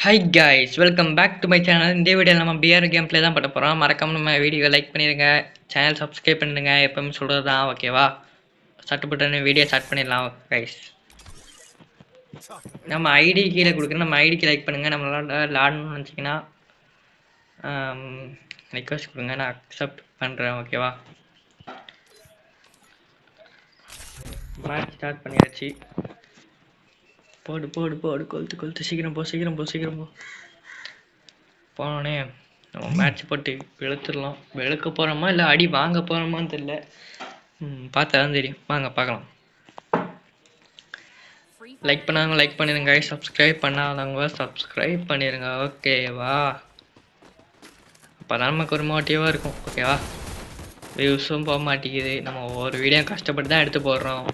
Hi guys, welcome back to my channel. இந்த வீடியோவில் நம்ம பிஆர் கேம் ப்ளே தான் பண்ண போகிறோம். மறக்காம நம்ம வீடியோ லைக் பண்ணிடுங்க, சேனல் சப்ஸ்கிரைப் பண்ணிடுங்க. எப்பவுமே சொல்கிறது தான், ஓகேவா? சட்டுப்பட்டு வீடியோ ஸ்டார்ட் பண்ணிடலாம் கைஸ். நம்ம ஐடி கீழே கொடுக்குறோம், நம்ம ஐடிக்கு லைக் பண்ணுங்கள். நம்மளால விளாடணும்னு நினச்சிங்கன்னா ரிக்வஸ்ட் கொடுங்க, நான் அக்செப்ட் பண்ணுறேன், ஓகேவா? மேட்ச் ஸ்டார்ட் பண்ணியாச்சு. போடு போடு போடு, கொளுத்து கொளுத்து, சீக்கிரம் போ சீக்கிரம் போ சீக்கிரம் போ. போனோடனே நம்ம மேட்ச் போட்டு வெளுத்துடலாம். வெளுக்க போகிறோமா இல்லை அடி வாங்க போகிறோமான்னு தெரியல. பார்த்தா தான் தெரியும், வாங்க பார்க்கலாம். லைக் பண்ணாங்க லைக் பண்ணிடுங்க, சப்ஸ்கிரைப் பண்ணாதவங்க சப்ஸ்கிரைப் பண்ணிடுங்க, ஓகேவா? அப்போ தான் நமக்கு ஒரு மோட்டிவாக இருக்கும், ஓகேவா? வியூஸும் போக மாட்டேங்குது. நம்ம ஒவ்வொரு வீடியோ கஷ்டப்பட்டு தான் எடுத்து போடுறோம்,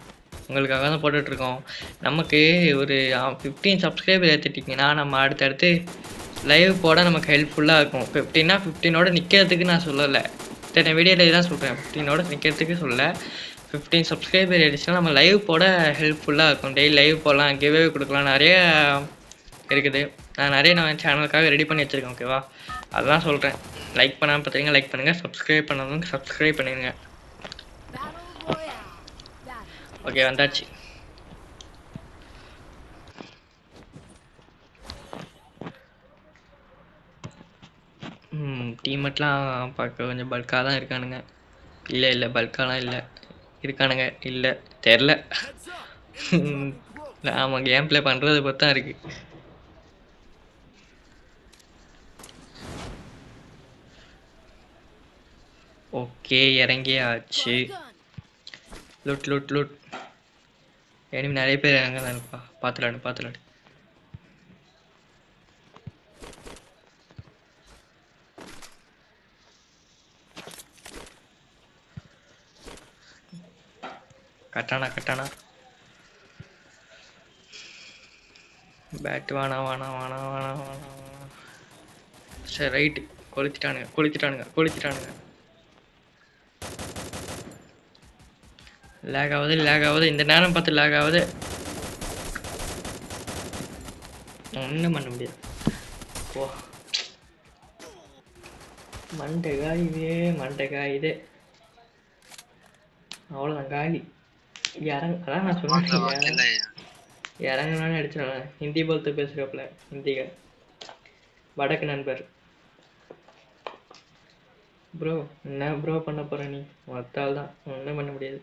உங்களுக்காக தான் போட்டுட்ருக்கோம். நமக்கு ஒரு 15 சப்ஸ்கிரைபர் ஏற்றிட்டிங்கன்னா நம்ம அடுத்தடுத்து லைவ் போட நமக்கு ஹெல்ப்ஃபுல்லாக இருக்கும். 15னா 15ஓட நிற்கிறதுக்கு நான் சொல்லலை, இத்தனை வீடியோவில் தான் சொல்கிறேன். 15ஓட நிற்கிறதுக்கு சொல்லலை. 15 சப்ஸ்கிரைபர் ஆகிடுச்சுன்னா நம்ம லைவ் போட ஹெல்ப்ஃபுல்லாக இருக்கும். டெய்லி லைவ் போடலாம், கிவ்வே கொடுக்கலாம், நிறைய இருக்குது. நான் நிறைய சேனலுக்காக ரெடி பண்ணி வச்சுருக்கேன், ஓகேவா? அதெல்லாம் சொல்கிறேன். லைக் பண்ணாமல் பார்த்துருங்க, லைக் பண்ணுங்கள். சப்ஸ்கிரைப் பண்ணாதவங்க சப்ஸ்கிரைப் பண்ணிடுங்க. ஓகே, வந்தாச்சு. டீமெட்லாம் பார்க்க கொஞ்சம் பல்காக தான் இருக்கானுங்க. இல்லை இல்லை, பல்காலாம் இல்லை, இருக்கானுங்க. இல்லை தெரில. ஆமாம், கேம் ப்ளே பண்ணுறது பொறுத்து தான் இருக்குது. ஓகே, இறங்கியாச்சு. லுட் லுட் லுட். எனிமி நிறைய பேர் இறங்குதானுப்பா. பார்த்துலாடு பார்த்துலாடு. கட்டானா கட்டானா. பேட் வேணா வேணா வேணா வேணா வேணா. சரி ரைட்டு, கொளுத்திட்டானுங்க கொளுத்திட்டானுங்க கொளுத்திட்டானுங்க. லேக் ஆகுது லேக் ஆகுது, இந்த நேரம் பார்த்து லேக் ஆகுது. ஒன்றும் பண்ண முடியாது. ஓ, மண்டை காயுதே மண்டை காயுதே. அவ்வளோதான் காலி. அதான் நான் சொன்னேன், இறங்கணும்னு அடிச்சிடலாம். ஹிந்தி போலத்து பேசுகிறப்பல, ஹிந்திக வடக்கு நண்பர். ப்ரோ என்ன ப்ரோ பண்ண போகிற நீ? மொத்தால் தான், ஒன்றும் பண்ண முடியாது.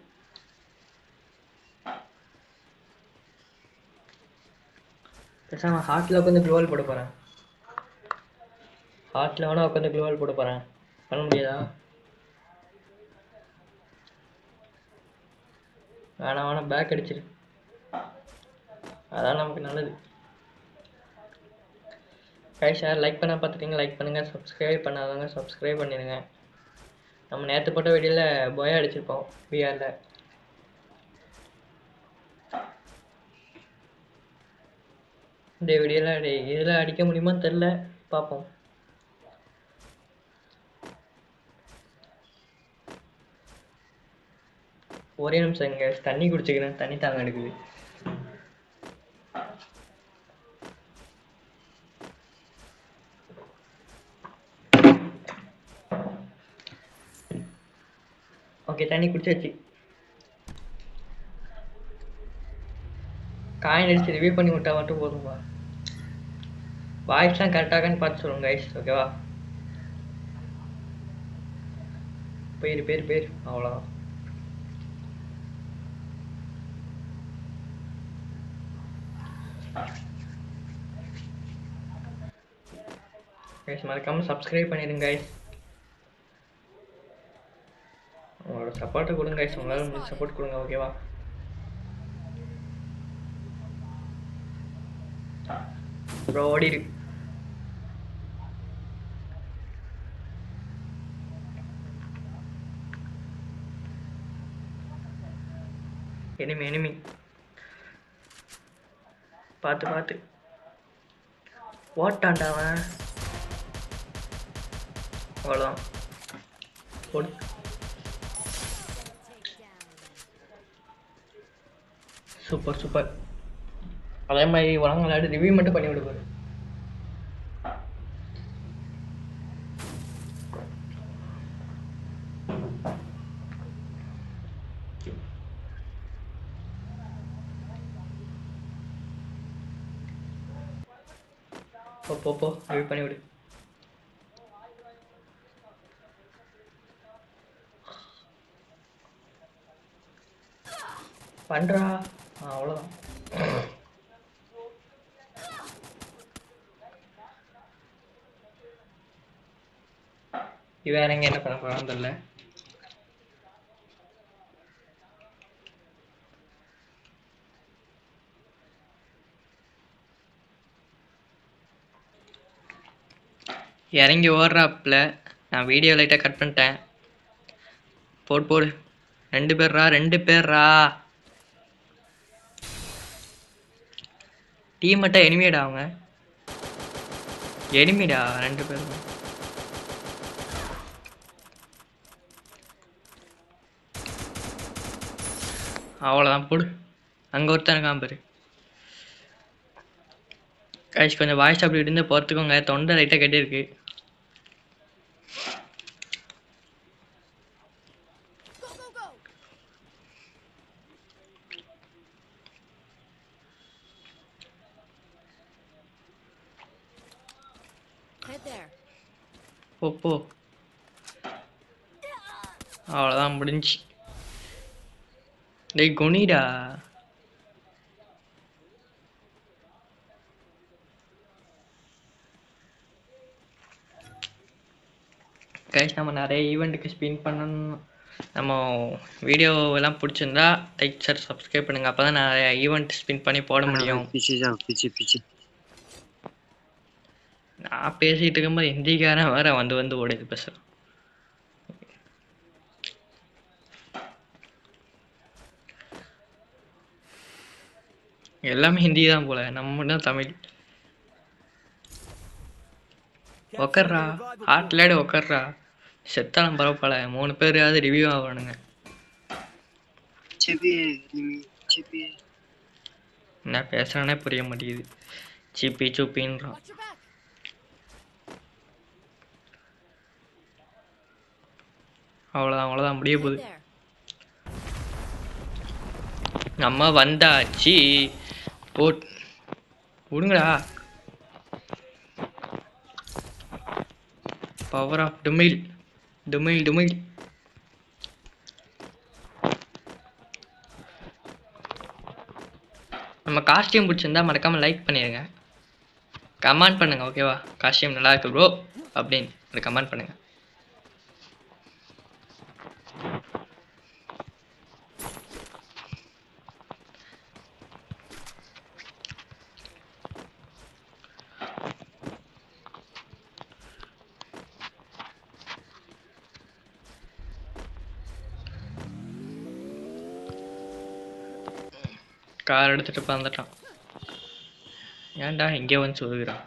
பேசாம ஹார்ட்டில் உட்காந்து க்ளோவல் போட போகிறேன். ஹார்ட்டில் வேணா உட்காந்து க்ளோவல் போட போகிறேன். பண்ண முடியாதா? வேணாம் வேணாம், பேக் அடிச்சிரு, அதான் நமக்கு நல்லது. ஷேர் லைக் பண்ண பார்த்துட்டீங்க, லைக் பண்ணுங்கள். சப்ஸ்கிரைப் பண்ணாதவங்க சப்ஸ்கிரைப் பண்ணிடுங்க. நம்ம நேற்று போட்ட வீடியோவில் போயா அடிச்சிருப்போம் பிஆரில். இந்த வீடியோவில் இதில் அடிக்க முடியுமான்னு தெரில, பார்ப்போம். ஒரே நிமிஷம், இங்கே தண்ணி குடிச்சிக்கிறேன், தண்ணி தாங்க எடுக்குது. ஓகே, தண்ணி குடிச்சாச்சு. காயின் அடிச்சு ரிவ்யூ பண்ணி விட்டா மட்டும் போதும்பா. வாய்ஸ்லாம் கரெக்டாகான்னு பார்த்து சொல்லுங்க கைஸ், ஓகேவா? பேர் அவ்வளோதான். கைஸ் மறக்காமல் சப்ஸ்கிரைப் பண்ணிடுங்க கைஸ். உங்களோட சப்போர்ட்டை கொடுங்க கைஸ், உங்களால் முடிஞ்ச சப்போர்ட் கொடுங்க, ஓகேவா? ப்ரோ ஓடிடு. எனிமி பார்த்து ஓட்டான்டா அவன். அவ்வளோதான், போடு. Super super. அதே மாதிரி வளங்களாடி ரிவ்யூ மட்டும் பண்ணி விடுவார். போ அப்படி பண்ணி விடு. பண்றா. அவ்வளோதான். வேற எங்க என்ன பண்ண போறான்னு தெரியல. இறங்கி ஓடுறாப்புல. நான் வீடியோ லைட்டாக கட் பண்ணிட்டேன். போடு 2 பேர்ரா. டீம் மட்டும் எனிமிடா அவங்க. எனிமிடா 2 பேர். அவ்வளோதான் போடு. அங்கே ஒருத்தன் இருக்கான் பாரு. கைஸ் கொஞ்சம் வாய்ஸ் அப்படி இருந்து பொறுத்துக்கோங்க. தொண்டை லைட்டாக கட்டியிருக்கு. போ அவ்வளோதான் முடிஞ்சு. டேய் குனிடா. கைஸ் நம்ம நிறைய ஈவெண்ட்டுக்கு ஸ்பின் பண்ணணும். நம்ம வீடியோ எல்லாம் பிடிச்சிருந்தா லைக் ஷேர் சப்ஸ்கிரைப் பண்ணுங்க. அப்போ தான் நிறைய ஈவெண்ட் ஸ்பின் பண்ணி போட முடியும். நான் பேசிகிட்டு இருக்கும்போது ஹிந்திக்காரன் வேற வந்து ஓடுது பேசுகிறேன். எல்லாமே ஹிந்தி தான் போல, நம்ம தான் தமிழ். உக்கார்றா ஹாட்லேடு உக்கார்றா. செத்தாலும் பரவாயில்ல, 3 பேராவது ரிவ்யூ ஆகணுங்க. என்ன பேசுறானே புரிய மாட்டேங்குது. சூப்பின்றான். அவ்வளோதான் முடிய போகுது. நம்ம வந்தாச்சு. விடுங்கடா. பவர் ஆஃப் டுமில். நம்ம காஸ்டியூம் பிடிச்சிருந்தா மறக்காம லைக் பண்ணிடுங்க. கமெண்ட் பண்ணுங்க ஓகேவா. காஸ்டியூம் நல்லா இருக்கு ப்ரோ அப்படின்னு கமெண்ட் பண்ணுங்க. கார் எடுத்துட்டு வந்துட்டான். ஏன்டா இங்கே வந்து சொல்லுகிறான்.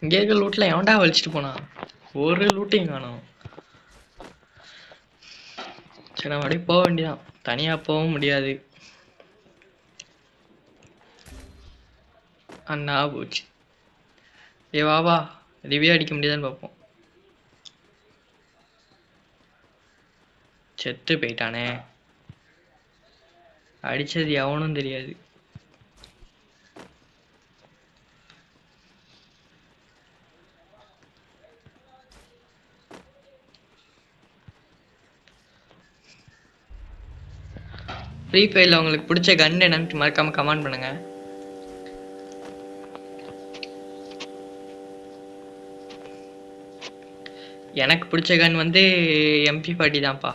இங்கே இருக்க லூட்டில் எவன்டா வலிச்சிட்டு போனான். ஒரு லூட்டையும் காணும். சரி நம்ம அப்படியே போக வேண்டியதான். தனியாக போகவும் முடியாது. அண்ணா போச்சு. வா ரிவ்யூ அடிக்க முடியாதுன்னு பார்ப்போம். செத்து போயிட்டானே. அடிச்சது எவனும் தெரியாது. ஃப்ரீ ஃபயரில் உங்களுக்கு பிடிச்ச கன் என்னன்னு மறக்காம கமெண்ட் பண்ணுங்க. எனக்கு பிடிச்ச கன் வந்து MP40 தான்ப்பா.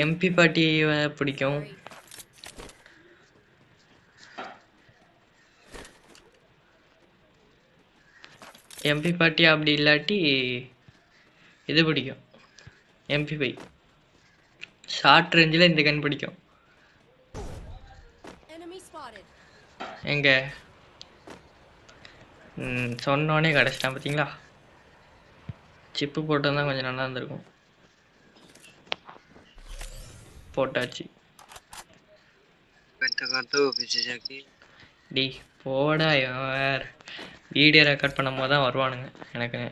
MP40 பிடிக்கும். MP40 அப்படி இல்லாட்டி இது பிடிக்கும். MP5 ஷார்ட் ரேஞ்சில் இந்த கன் பிடிக்கும். எங்க சொன்னோடனே கிடச்சிட்டான் பார்த்தீங்களா. சிப்பு போட்டிருந்தா கொஞ்சம் நல்லா இருந்திருக்கும். போட்டாச்சு. டி போடா. வேற வீடியோ ரெக்கார்ட் பண்ணும் போது தான் வருவானுங்க எனக்கு.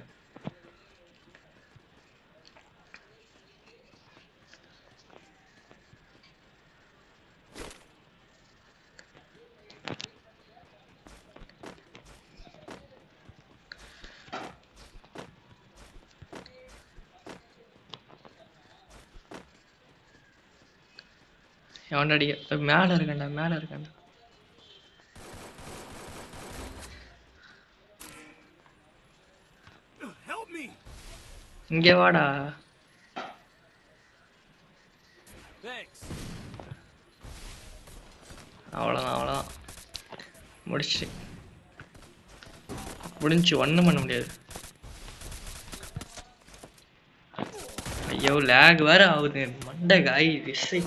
எவன்டா அடிக்க மேலே இருக்கேன்டா மேலே இருக்கேன்டா. இங்கே வாடா. அவ்வளோதான் அவ்வளோதான் முடிச்சு முடிஞ்சு ஒன்றும் பண்ண முடியாது. ஐயோ லேக் வேற ஆகுது மண்டை காய் விசை.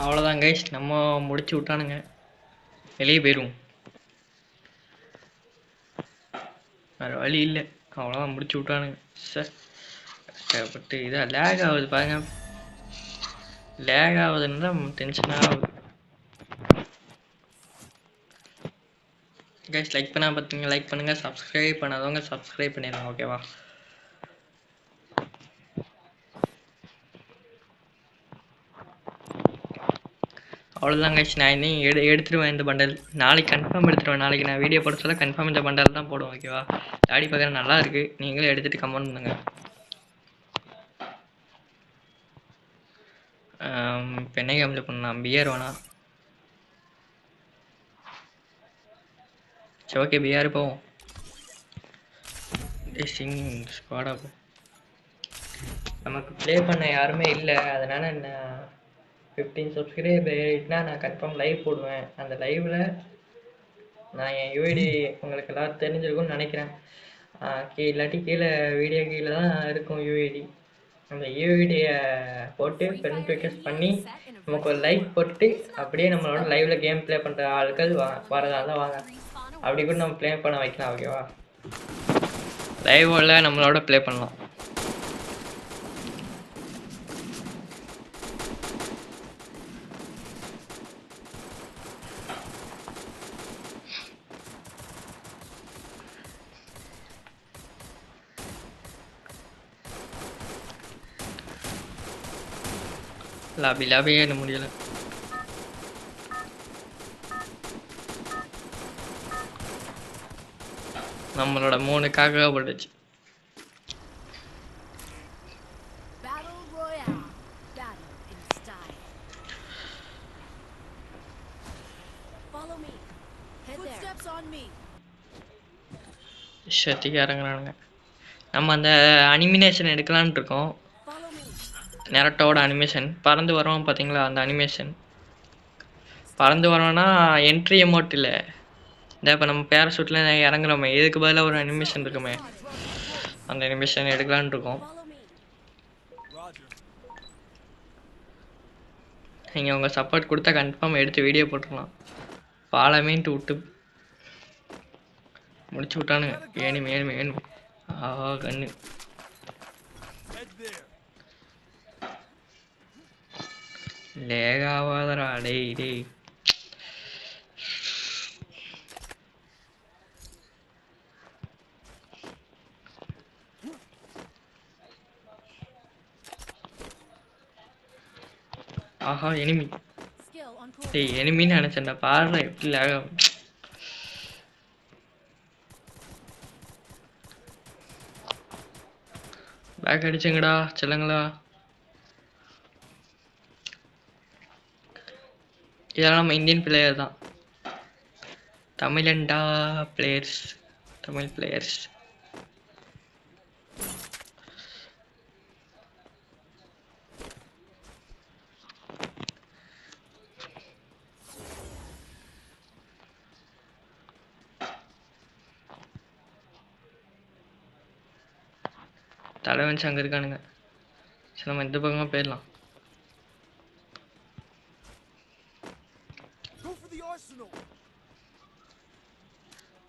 அவ்வளோதான் கைஸ், நம்ம முடிச்சு விட்டானுங்க. வெளியே போயிடுவோம், வேறு வழி இல்லை. அவ்வளோதான் முடிச்சு விட்டானுங்க சார். கஷ்டப்பட்டு இதாக லேக் ஆகுது பாருங்க. லேக் ஆகுதுன்னு தான் டென்ஷன் ஆகுது. கைஸ் லைக் பண்ணா பார்த்தீங்க, லைக் பண்ணுங்கள். சப்ஸ்கிரைப் பண்ணாதவங்க சப்ஸ்கிரைப் பண்ணிடுங்க, ஓகேவா? அவ்வளோதான் கைஸ், நான் இன்னும் எடுத்துருவேன் இந்த பண்டல். நாளைக்கு கன்ஃபார்ம் எடுத்துருவேன். நாளைக்கு நான் வீடியோ போட சொல்ல கன்ஃபார்ம் இந்த பண்டல் தான் போடுவோம், ஓகேவா? ஆடி பார்க்குற நல்லா இருக்குது, நீங்களும் எடுத்துகிட்டு கமெண்ட் பண்ணுங்கள். இப்போ என்ன கேமில் பண்ணலாம்? பிஆர் வேணா. சரி ஓகே, பிஆர் போவோம். சிங்கிங் ஸ்குவாடா போ. நமக்கு ப்ளே பண்ண யாருமே இல்லை, அதனால் நான் 15 சப்ஸ்கிரைபர் ஏறிட்டுனா நான் கன்ஃபார்ம் லைவ் போடுவேன். அந்த லைவில் நான் என் யூஐடி உங்களுக்கு எல்லோரும் தெரிஞ்சிருக்கும்னு நினைக்கிறேன். இல்லாட்டி கீழே வீடியோ கீழே தான் இருக்கும் யூஐடி. அந்த யூஐடியை போட்டு ஃப்ரெண்ட் ரிக்வெஸ்ட் பண்ணி நமக்கு ஒரு லைக் போட்டுட்டு அப்படியே நம்மளோட லைவில் கேம் ப்ளே பண்ணுற ஆட்கள் வரதால வாங்க, அப்படி கூட நம்ம ப்ளே பண்ண வைக்கலாம், ஓகேவா? லைவில் நம்மளோட ப்ளே பண்ணலாம். லாபியே என்ன முடியல. நம்மளோட 3 போட்டுச்சு. ஷத்திக்கு இறங்குறானுங்க. நம்ம அந்த அனிமினேஷன் எடுக்கலான்னு இருக்கோம். நெரட்டோட அனிமேஷன் பறந்து வரோம் பார்த்தீங்களா? அந்த அனிமேஷன் பறந்து வரோன்னா என்ட்ரி அமௌண்ட் இல்லை. இந்த இப்போ நம்ம பேராசூட்டில் இறங்குறோமே, இதுக்கு பதிலாக ஒரு அனிமேஷன் இருக்குமே, அந்த அனிமேஷன் எடுக்கலான்னு இருக்கோம். நீங்கள் உங்கள் சப்போர்ட் கொடுத்தா கன்ஃபார்ம் எடுத்து வீடியோ போட்டுக்கலாம். பாலமேன்ட்டு விட்டு முடிச்சு விட்டானுங்க. வேணும் கண்ணு. லேகாவாதரா டேய். ஆஹா எனிமி. டேய் எனிமின்னு நினச்சேன்டா, பாருடா எப்படி லேகம். பேக் அடிச்சுங்கடா செல்லுங்களா. இதெல்லாம் நம்ம இந்தியன் பிளேயர் தான், தமிழண்டா பிளேயர்ஸ், தமிழ் பிளேயர்ஸ். தலைவன் அங்கே இருக்கானுங்க. சரி நம்ம இந்த பக்கமாக போயிடலாம்.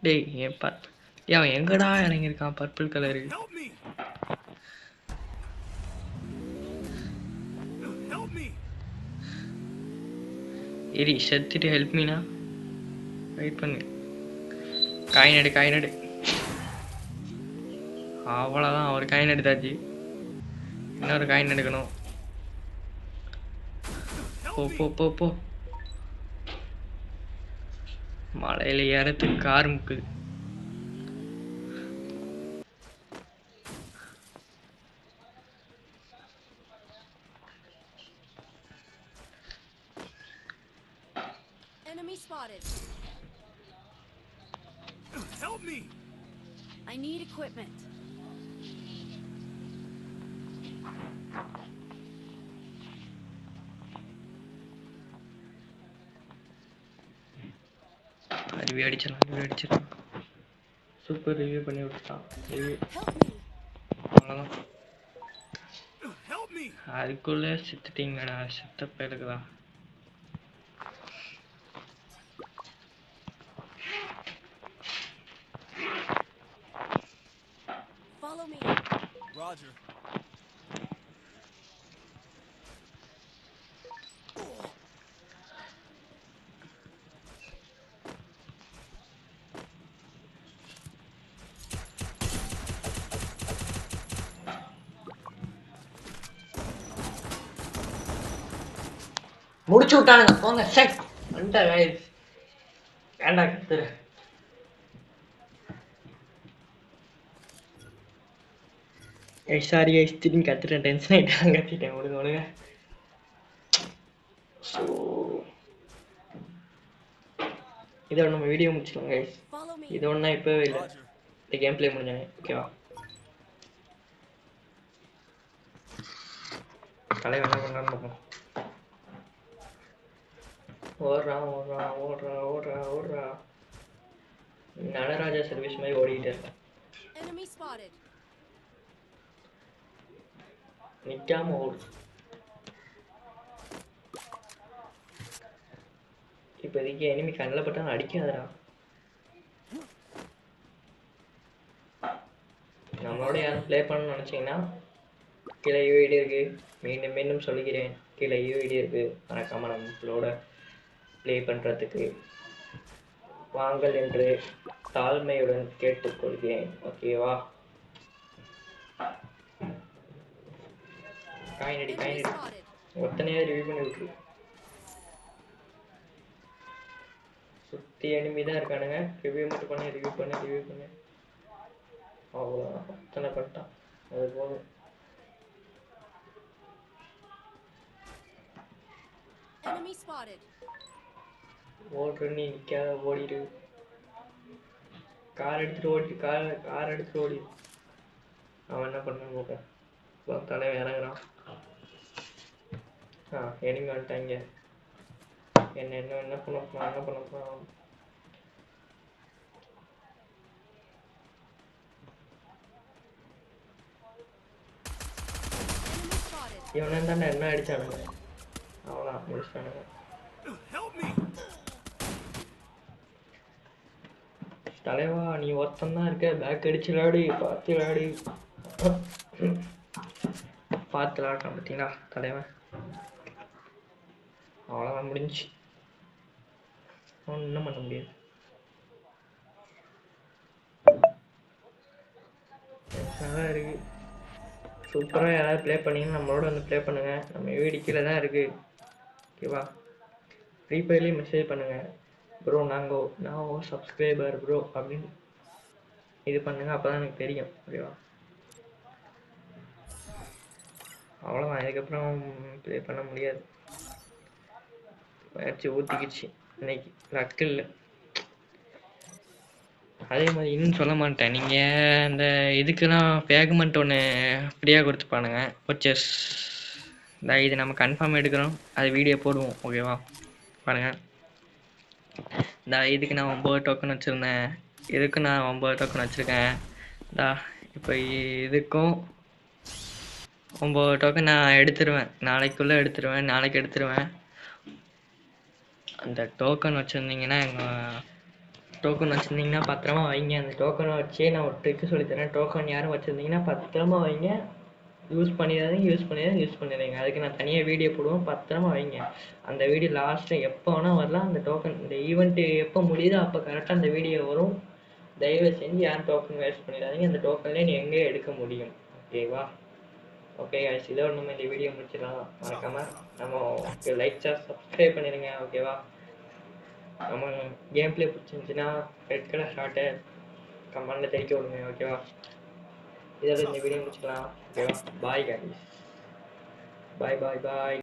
டேய் அவன் எங்கடா இறங்கியிருக்கான் பர்பிள் கலரு? ஏரி செத்துட்டு ஹெல்ப் மீனா வெயிட் பண்ணு. காய் நடு. அவ்வளோதான், ஒரு காயின் எடுத்தாச்சு, இன்னொரு காயின் எடுக்கணும். போ மலையில் ஏறத்துக்கு கார் முக்குது. Enemy spotted. Help me! I need equipment. Review அடிச்சிடலாம். சூப்பர் ரிவ்யூ பண்ணி விட்டுட்டான். Review Help me. அவ்வளோதான். Help me! அதுக்குள்ளே செத்துட்டீங்கடா, செத்த பேருக்குதா. Follow me. Roger. முடிச்சு விட்டானுங்க போங்க. செக் வந்துட்டா கைஸ். ஏன்டா கத்துற? சாரி கைஸ், திரும்பி கத்துட்டேன். டென்ஷன் ஆகிட்டேன், கத்திட்டேன். ஒழுங்க ஸோ இதோட நம்ம வீடியோ முடிச்சிடலாம் கைஸ். Follow me. இது ஒன்றா இப்போவே இல்லை, Roger. இந்த கேம் பிளே முடிஞ்சாங்க. ஓகேவா, தலைவன் என்ன பண்ணுறான்னு பார்ப்போம். ஓடுறா. நடராஜா சர்வீஸ் மாதிரி ஓடிக்கிட்டே இருக்கேன். Enemy spotted. நிற்காம ஓடு. இப்போதைக்கு எனிமி கண்ணில் பட்டாலும் அடிக்காதடா. நம்மளோட யாரும் ப்ளே பண்ணணும்னு நினச்சிங்கன்னா கீழே யூஐடி இருக்கு. மீண்டும் சொல்லிக்கிறேன், கீழே யூஐடி இருக்கு. மறக்காம நம்மளோட ப்ளே பண்ணுறதுக்கு வாங்கள் என்று தாழ்மையுடன் கேட்டுக்கொள்கிறேன். ஓகேவா, காயினடி Enemy spotted. ஒத்தனையாக ரிவ்யூ பண்ணி விட்டுரு. சுற்றி எனிமி தான் இருக்கானுங்க. ரிவ்யூ மட்டும் பண்ணி ரிவ்யூ பண்ணு. அவ்வளோதான், ஒத்தனை பண்ணிட்டான். அது போதும். Enemy spotted. ஓடுற நீ நிற்காத, ஓடிடு. கார் எடுத்துட்டு ஓடி. அவன் என்ன பண்ணான்னு பார்ப்போம். தலைவன் இறங்குறான். எனிமி வந்துட்டாங்க. என்ன பண்ண போறான். Enemy spotted. இவனை தானே என்ன அடிச்சானுங்க. அவனா முடிச்சிட்டானுங்க. Help me! தலைவா, நீ ஒருத்தந்தான் இருக்க. பேக் அடிச்சு விளையாடி, பார்த்து விளையாடி. பார்த்து விளையாடுறான் பார்த்தீங்களா தலைவன். அவ்வளோதான், முடிஞ்சு. ஒன்றும் பண்ண முடியாது. நல்லா இருக்கு. சூப்பராக யாராவது ப்ளே பண்ணிங்கன்னா நம்மளோட வந்து ப்ளே பண்ணுங்கள். நம்ம வீடு கீழே தான் இருக்குது. ஓகேவா, ஃப்ரீ ஃபயர்லேயும் மெசேஜ் பண்ணுங்கள். ப்ரோ நான் சப்ஸ்கிரைபர் ப்ரோ அப்படின்னு இது பண்ணுங்கள். அப்போ தான் எனக்கு தெரியும். ஓகேவா, அவ்வளோதான். இதுக்கப்புறம் ப்ளே பண்ண முடியாது. முயற்சி ஊற்றிக்கிச்சு இன்னைக்கு. லக்கு இல்லை. அதே மாதிரி இன்னும் சொல்ல மாட்டேன். நீங்கள் இந்த இதுக்கெல்லாம் பேக்மெண்ட் ஒன்று ஃப்ரீயாக கொடுத்துப்பானுங்க. பர்ச்சேஸ் இது நம்ம கன்ஃபார்ம் எடுக்கிறோம். அது வீடியோ போடுவோம். ஓகேவா, பாருங்கள். இதுக்கு நான் 9 டோக்கன் வச்சுருந்தேன். இதுக்கு நான் 9 டோக்கன் வச்சுருக்கேன். இப்போ இதுக்கும் 9 டோக்கன் நான் எடுத்துருவேன். நாளைக்கு எடுத்துருவேன். அந்த டோக்கன் வச்சுருந்தீங்கன்னா பத்திரமா வைங்க. அந்த டோக்கனை வச்சே நான் ஒரு ட்ரிக்கு சொல்லித்தரேன். டோக்கன் யாரும் வச்சுருந்தீங்கன்னா பத்திரமா வைங்க. யூஸ் பண்ணிடாதீங்க. அதுக்கு நான் தனியாக வீடியோ போடுவேன். பத்திரமா வைங்க. அந்த வீடியோ லாஸ்ட்டில் எப்போ வேணால் வரலாம். அந்த டோக்கன் இந்த ஈவெண்ட்டு எப்போ முடியுதோ அப்போ கரெக்டாக அந்த வீடியோ வரும். தயவு செஞ்சு யாரும் டோக்கன் வேஸ்ட் பண்ணிடாதீங்க. அந்த டோக்கன்லேயே நீ எங்கேயே எடுக்க முடியும். ஓகேவா, ஓகே guys, இதோட நம்ம இந்த வீடியோ முடிச்சிடலாம். மறக்காமல் நம்ம சப்ஸ்கிரைப் பண்ணிடுங்க. ஓகேவா, நம்ம கேம் பிளே பிடிச்சிருந்துச்சுன்னா ரெட் கலர் ஷார்ட்டை கமெண்டில் தெரிவிக்க விடுங்க. ஓகேவா, இதோட இந்த வீடியோ முடிச்சுக்கலாம். ஓகேவா, பாய் guys. பாய்.